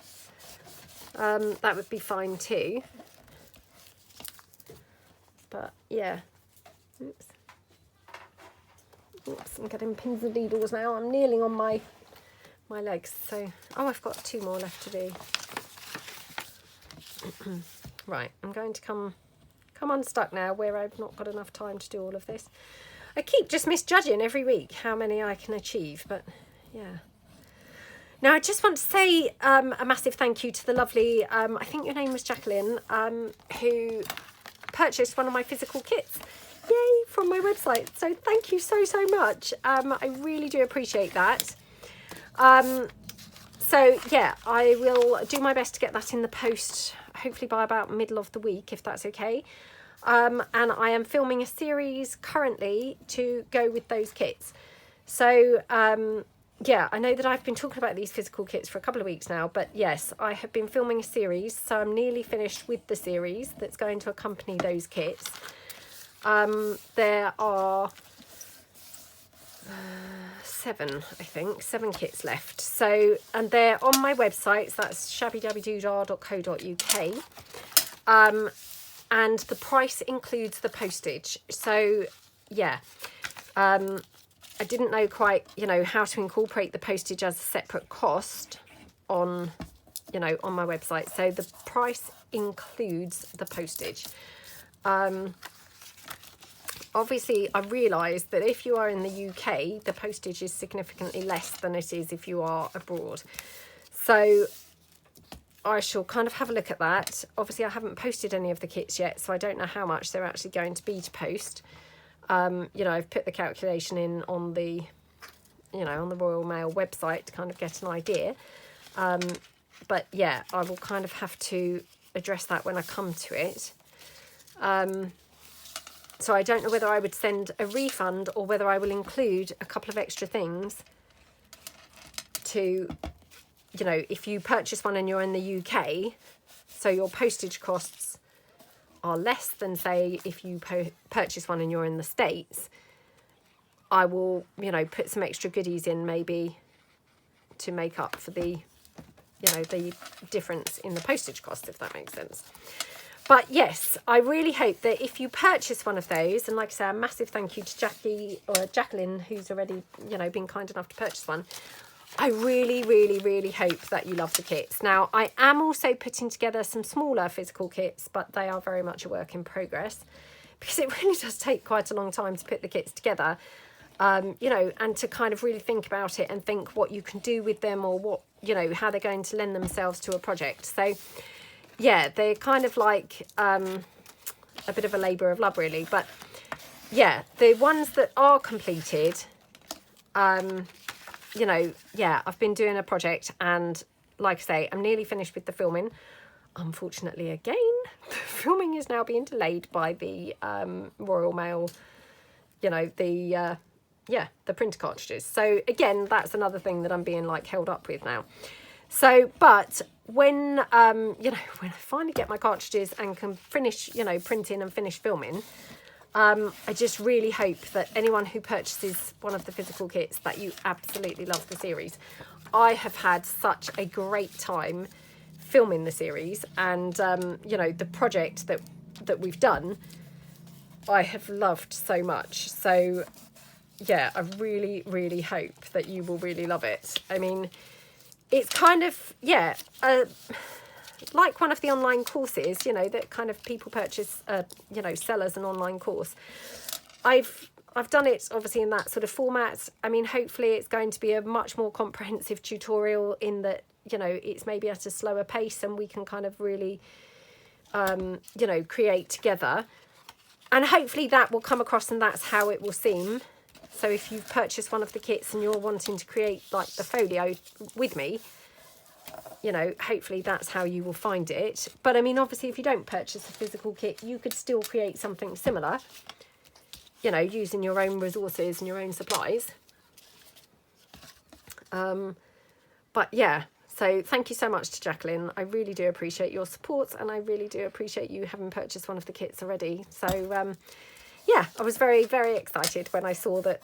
That would be fine too. But yeah. Oops. Oops, I'm getting pins and needles now. I'm kneeling on my legs. So, oh, I've got 2 more left to do. Right, I'm going to come unstuck now where I've not got enough time to do all of this. I keep just misjudging every week how many I can achieve, but yeah. Now, I just want to say a massive thank you to the lovely, I think your name was Jacqueline, who purchased one of my physical kits. Yay, from my website. So thank you so much. I really do appreciate that. So yeah, I will do my best to get that in the post, hopefully by about middle of the week, if that's okay. And I am filming a series currently to go with those kits. So yeah, I know that I've been talking about these physical kits for a couple of weeks now, but yes, I have been filming a series, so I'm nearly finished with the series that's going to accompany those kits. There are 7, I think, 7 kits left. So, and they're on my website, so that's shabbydabbydoodah.co.uk. And the price includes the postage. So, yeah. I didn't know quite, you know, how to incorporate the postage as a separate cost on, you know, on my website. So the price includes the postage. Obviously, I realised that if you are in the UK, the postage is significantly less than it is if you are abroad. So I shall kind of have a look at that. Obviously, I haven't posted any of the kits yet, so I don't know how much they're actually going to be to post. You know, I've put the calculation in on the, you know, on the Royal Mail website to kind of get an idea. But yeah, I will kind of have to address that when I come to it. So I don't know whether I would send a refund or whether I will include a couple of extra things to, you know, if you purchase one and you're in the UK, so your postage costs are less than, say, if you purchase one and you're in the States, I will, you know, put some extra goodies in maybe to make up for the, you know, the difference in the postage cost, if that makes sense. But yes, I really hope that if you purchase one of those, and like I say, a massive thank you to Jacqueline, who's already, you know, been kind enough to purchase one. I really hope that you love the kits. Now, I am also putting together some smaller physical kits, but they are very much a work in progress because it really does take quite a long time to put the kits together, you know, and to kind of really think about it and think what you can do with them or what, you know, how they're going to lend themselves to a project. So yeah, they're kind of like a bit of a labour of love, really. But yeah, the ones that are completed, you know, yeah, I've been doing a project and like I say, I'm nearly finished with the filming. Unfortunately, again, the filming is now being delayed by the Royal Mail, you know, the printer cartridges. So again, that's another thing that I'm being like held up with now. So, but when, you know, when I finally get my cartridges and can finish, you know, printing and finish filming, I just really hope that anyone who purchases one of the physical kits, that you absolutely love the series. I have had such a great time filming the series, and, you know, the project that we've done, I have loved so much. So, yeah, I really hope that you will really love it. I mean, it's kind of, yeah, like one of the online courses, you know, that kind of people purchase, you know, sell as an online course. I've done it obviously in that sort of format. I mean, hopefully it's going to be a much more comprehensive tutorial in that, you know, it's maybe at a slower pace and we can kind of really, you know, create together. And hopefully that will come across and that's how it will seem. So if you've purchased one of the kits and you're wanting to create like the folio with me, you know, hopefully that's how you will find it. But I mean, obviously, if you don't purchase a physical kit, you could still create something similar, you know, using your own resources and your own supplies. But yeah, so thank you so much to Jacqueline. I really do appreciate your support, and I really do appreciate you having purchased one of the kits already. So yeah, I was very, very excited when I saw that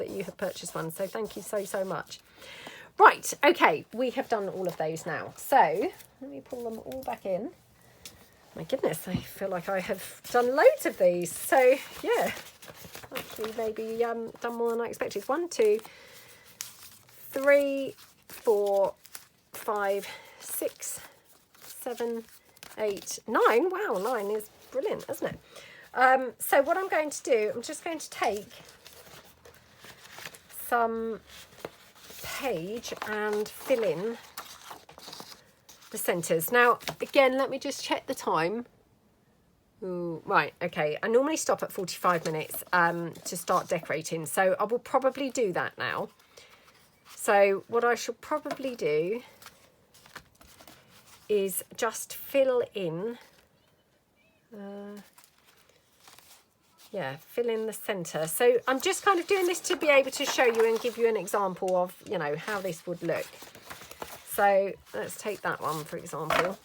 you had purchased one. So thank you so much. Right, okay, we have done all of those now. So let me pull them all back in. My goodness, I feel like I have done loads of these. So yeah, actually maybe done more than I expected. 1, 2, 3, 4, 5, 6, 7, 8, 9. Wow, 9 is brilliant, isn't it? So what I'm going to do, I'm just going to take some page and fill in the centres. Now, again, let me just check the time. Ooh, right, okay. I normally stop at 45 minutes to start decorating, so I will probably do that now. So what I should probably do is just fill in, fill in the centre. So I'm just kind of doing this to be able to show you and give you an example of, you know, how this would look. So let's take that one, for example.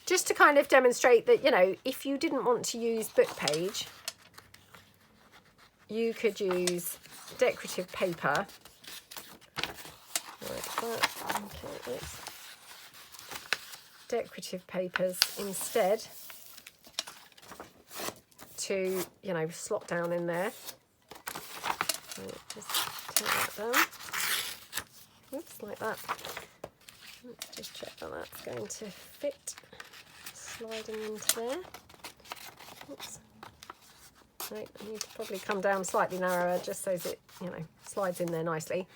Just to kind of demonstrate that, you know, if you didn't want to use book page, you could use decorative paper. Like that. Okay, decorative papers instead to, you know, slot down in there. So just take that down. Oops, like that. Let's just check that that's going to fit. Sliding into there. Oops. Right, I need to probably come down slightly narrower just so that it, you know, slides in there nicely.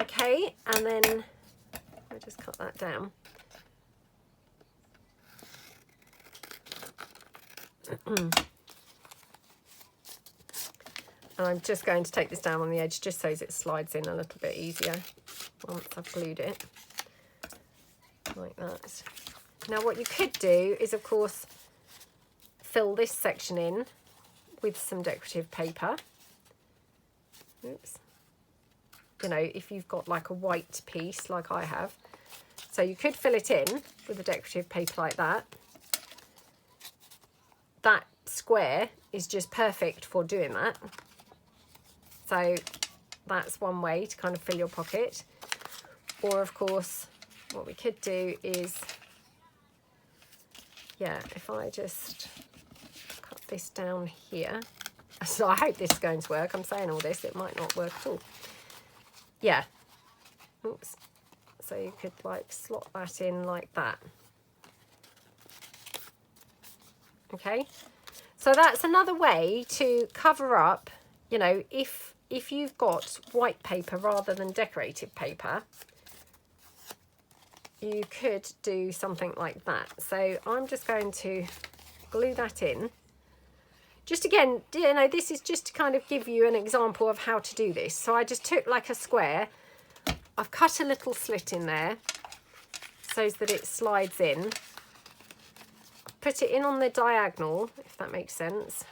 Okay, and then I just cut that down. And I'm just going to take this down on the edge just so it slides in a little bit easier once I've glued it. Like that. Now what you could do is, of course, fill this section in with some decorative paper. Oops. You know, if you've got like a white piece like I have. So you could fill it in with a decorative paper like that. That square is just perfect for doing that. So that's one way to kind of fill your pocket. Or of course, what we could do is, yeah, if I just cut this down here. So I hope this is going to work. I'm saying all this, it might not work at all. Yeah. Oops. So you could like slot that in like that. Okay. So that's another way to cover up, you know, if you've got white paper rather than decorative paper, you could do something like that. So I'm just going to glue that in. Just again, you know, this is just to kind of give you an example of how to do this. So I just took like a square, I've cut a little slit in there so that it slides in. Put it in on the diagonal, if that makes sense.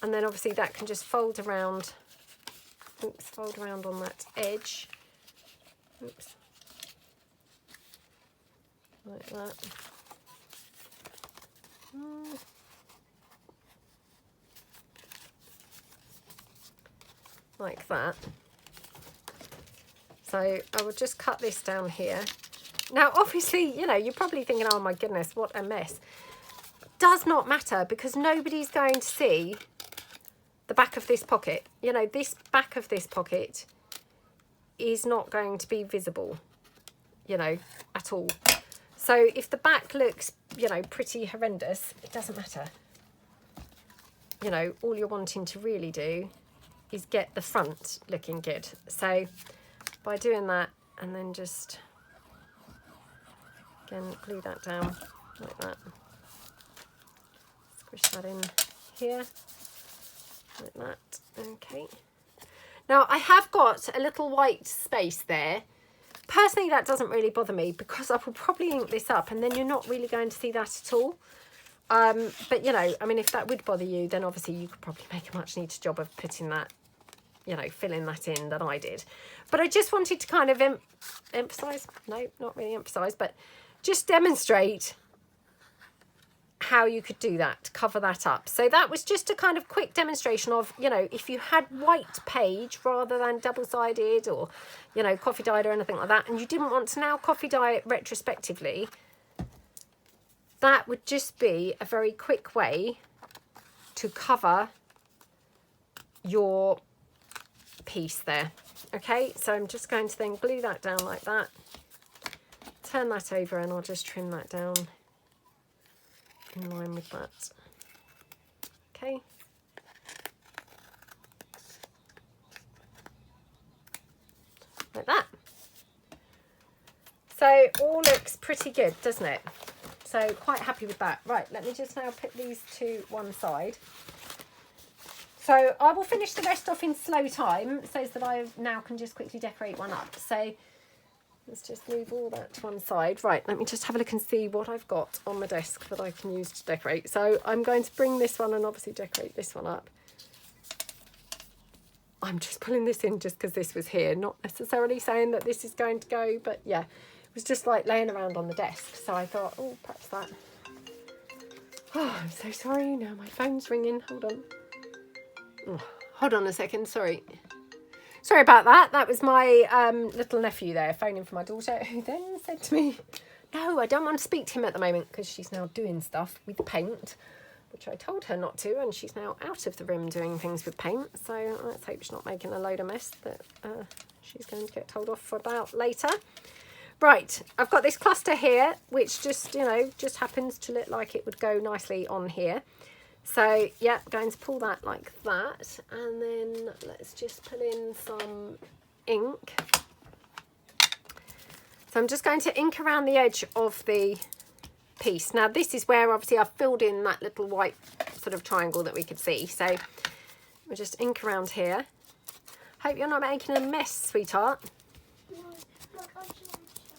And then obviously that can just fold around, oops, fold around on that edge. Oops. Like that. Like that. So I will just cut this down here. Now obviously, you know, you're probably thinking, oh my goodness, what a mess. Does not matter, because nobody's going to see the back of this pocket. You know, this back of this pocket is not going to be visible, you know, at all. So if the back looks, you know, pretty horrendous, it doesn't matter. You know, all you're wanting to really do is get the front looking good. So by doing that, and then just, again, glue that down like that. Push that in here, like that. Okay. Now I have got a little white space there. Personally, that doesn't really bother me because I will probably ink this up and then you're not really going to see that at all. But, you know, I mean, if that would bother you, then obviously you could probably make a much neater job of putting that, you know, filling that in than I did. But I just wanted to kind of emphasise, no, not really emphasise, but just demonstrate how you could do that, cover that up. So that was just a kind of quick demonstration of, you know, if you had white page rather than double-sided or, you know, coffee dyed or anything like that, and you didn't want to now coffee dye it retrospectively, that would just be a very quick way to cover your piece there. Okay, so I'm just going to then glue that down like that, turn that over, and I'll just trim that down in line with that. Okay. Like that. So all looks pretty good, doesn't it? So quite happy with that. Right, let me just now put these to one side. So I will finish the rest off in slow time so that I now can just quickly decorate one up. So let's just move all that to one side. Right, let me just have a look and see what I've got on my desk that I can use to decorate. So I'm going to bring this one and obviously decorate this one up. I'm just pulling this in just because this was here, not necessarily saying that this is going to go, but yeah, it was just like laying around on the desk. So I thought, oh, perhaps that. Oh, I'm so sorry. Now my phone's ringing. Hold on. Oh, hold on a second. Sorry. Sorry about that. That was my little nephew there phoning for my daughter, who then said to me, no, I don't want to speak to him at the moment because she's now doing stuff with paint, which I told her not to, and she's now out of the room doing things with paint. So let's hope she's not making a load of mess that she's going to get told off about later. Right, I've got this cluster here, which just, you know, just happens to look like it would go nicely on here. So, yeah, going to pull that like that, and then let's just pull in some ink. So I'm just going to ink around the edge of the piece. Now, this is where obviously I've filled in that little white sort of triangle that we could see. So we'll just ink around here. Hope you're not making a mess, sweetheart.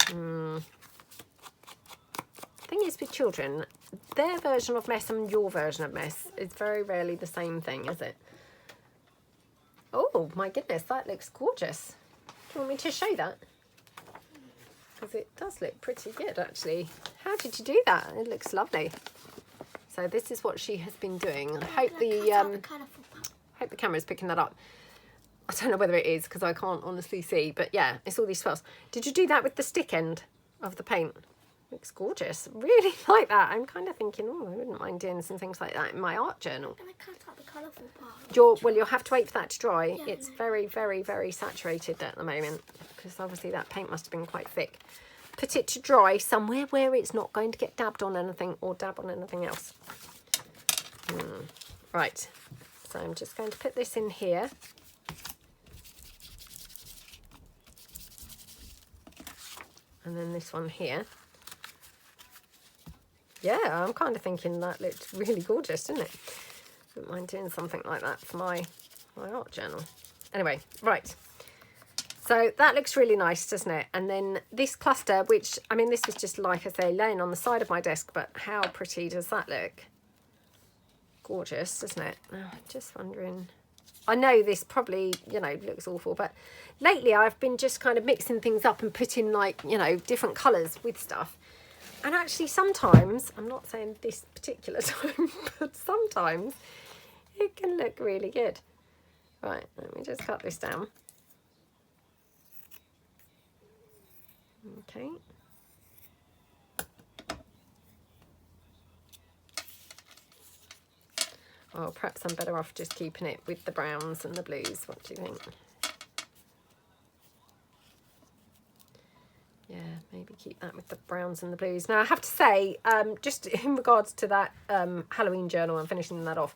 Thing is with children, their version of mess and your version of mess is very rarely the same thing, is it? Oh my goodness, that looks gorgeous. Do you want me to show that? Because it does look pretty good actually. How did you do that? It looks lovely. So this is what she has been doing. I hope the camera's picking that up. I don't know whether it is because I can't honestly see, but yeah, it's all these swirls. Did you do that with the stick end of the paint? Looks gorgeous. Really like that. I'm kind of thinking, oh, I wouldn't mind doing some things like that in my art journal. I'm going to cut out the colourful part. Well, you'll have to wait for that to dry. Yeah, it's very, very, very saturated at the moment because obviously that paint must have been quite thick. Put it to dry somewhere where it's not going to get dabbed on anything or dab on anything else. Right. So I'm just going to put this in here. And then this one here. Yeah, I'm kind of thinking that looked really gorgeous, didn't it? Wouldn't mind doing something like that for my art journal. Anyway, right. So that looks really nice, doesn't it? And then this cluster, which, I mean, this was just, like I say, laying on the side of my desk, but how pretty does that look? Gorgeous, doesn't it? I'm just wondering. I know this probably, you know, looks awful, but lately I've been just kind of mixing things up and putting, like, you know, different colours with stuff. And actually sometimes, I'm not saying this particular time, but sometimes it can look really good. Right, let me just cut this down. Okay. Oh, perhaps I'm better off just keeping it with the browns and the blues. What do you think? Yeah, maybe keep that with the browns and the blues. Now, I have to say, just in regards to that Halloween journal and finishing that off,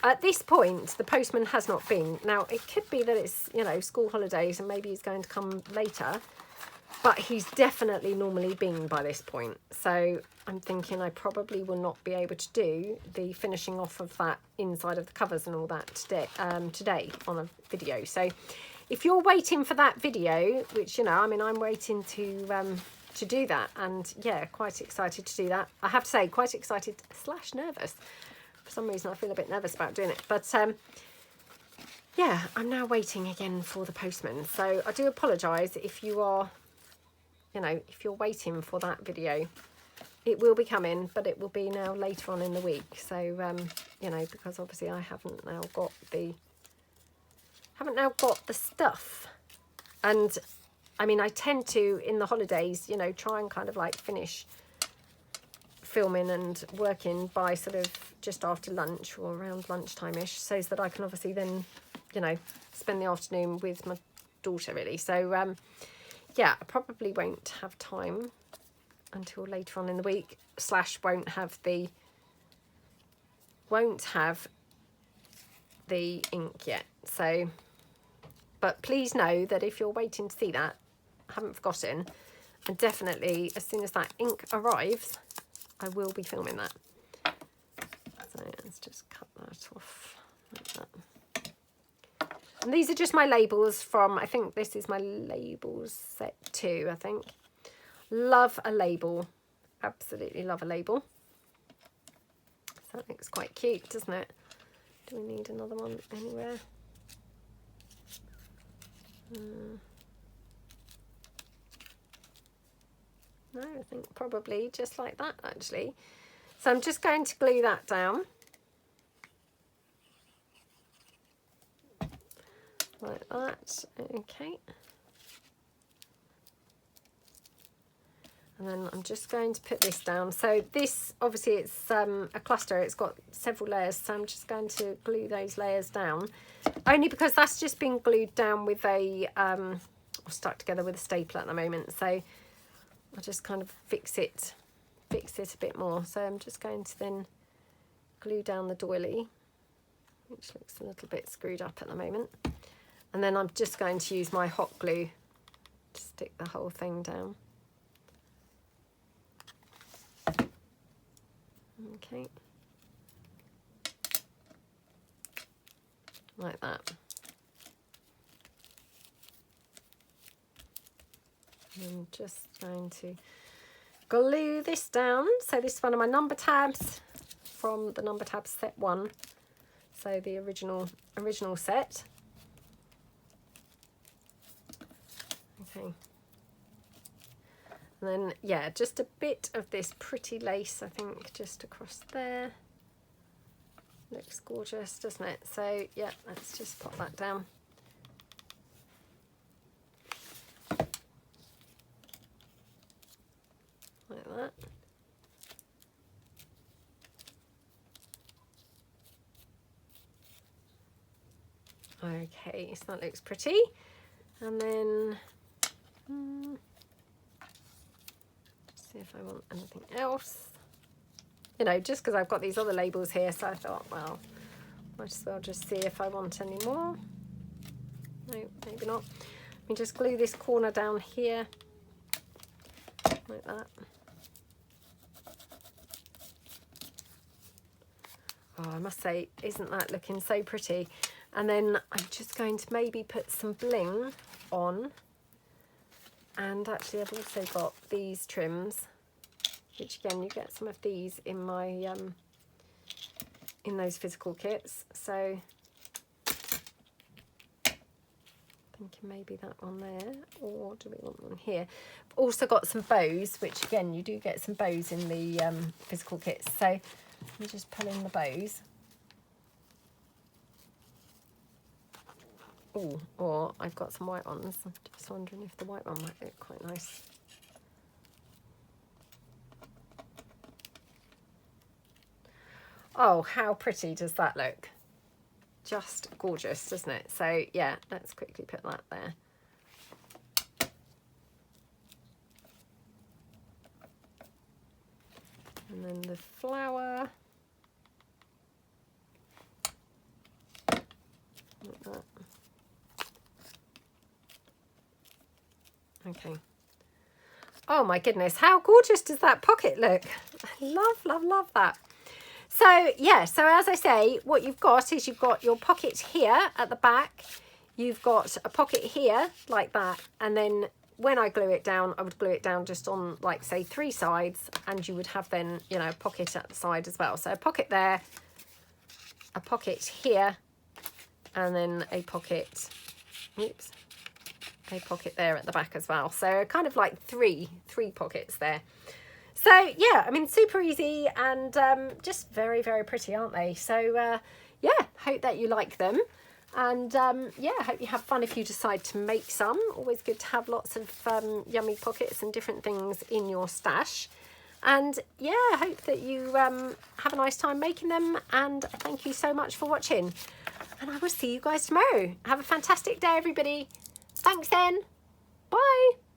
at this point, the postman has not been. Now, it could be that it's, you know, school holidays and maybe he's going to come later. but he's definitely normally been by this point. So I'm thinking I probably will not be able to do the finishing off of that inside of the covers and all that today on a video. So if you're waiting for that video, which, you know, I mean, I'm waiting to do that, and yeah, quite excited to do that. I have to say, quite excited / nervous. For some reason I feel a bit nervous about doing it, but yeah, I'm now waiting again for the postman. So I do apologise if you are, you know, if you're waiting for that video. It will be coming, but it will be now later on in the week. So you know, because obviously I haven't now got the stuff. And I mean, I tend to, in the holidays, you know, try and kind of like finish filming and working by sort of just after lunch or around lunchtime-ish, so that I can obviously then, you know, spend the afternoon with my daughter, really. So yeah, I probably won't have time until later on in the week, / won't have the ink yet. So, but please know that if you're waiting to see that, I haven't forgotten, and definitely as soon as that ink arrives, I will be filming that. So let's just cut that off like that. And these are just my labels from, I think this is my labels set 2, I think. Love a label. Absolutely love a label. So that looks quite cute, doesn't it? Do we need another one anywhere? No, I think probably just like that, actually. So I'm just going to glue that down. Like that. Okay. And then I'm just going to put this down. So this, obviously it's a cluster, it's got several layers, so I'm just going to glue those layers down. Only because that's just been glued down with a, or stuck together with a stapler at the moment. So I'll just kind of fix it a bit more. So I'm just going to then glue down the doily, which looks a little bit screwed up at the moment. And then I'm just going to use my hot glue to stick the whole thing down. Okay, like that. I'm just going to glue this down. So this is one of my number tabs from the number tab set 1. So the original set. Okay. And then, yeah, just a bit of this pretty lace, I think, just across there. Looks gorgeous, doesn't it? So, yeah, let's just pop that down. Like that. Okay, so that looks pretty. And then... see if I want anything else, you know, just because I've got these other labels here, so I thought, well, might as well just see if I want any more. No, maybe not. Let me just glue this corner down here like that. Oh, I must say, isn't that looking so pretty? And then I'm just going to maybe put some bling on. And actually I've also got these trims, which again, you get some of these in my, in those physical kits. So thinking maybe that one there, or do we want one here? I've also got some bows, which again, you do get some bows in the physical kits. So let me just pull in the bows. Oh, or I've got some white ones. I'm just wondering if the white one might look quite nice. Oh, how pretty does that look? Just gorgeous, doesn't it? So yeah, let's quickly put that there. And then the flower. Like that. Okay, Oh my goodness, how gorgeous does that pocket look? I love, love, love that. So yeah, so as I say, what you've got is you've got your pocket here at the back. You've got a pocket here like that. And then when I glue it down, I would glue it down just on like say 3 sides, and you would have then, you know, a pocket at the side as well. So a pocket there, a pocket here, and then a pocket, oops, a pocket there at the back as well. So kind of like three pockets there. So yeah, I mean, super easy and just very, very pretty, aren't they? So yeah, hope that you like them. And yeah, hope you have fun if you decide to make some. Always good to have lots of yummy pockets and different things in your stash. And yeah, hope that you have a nice time making them. And thank you so much for watching. And I will see you guys tomorrow. Have a fantastic day, everybody. Thanks then. Bye.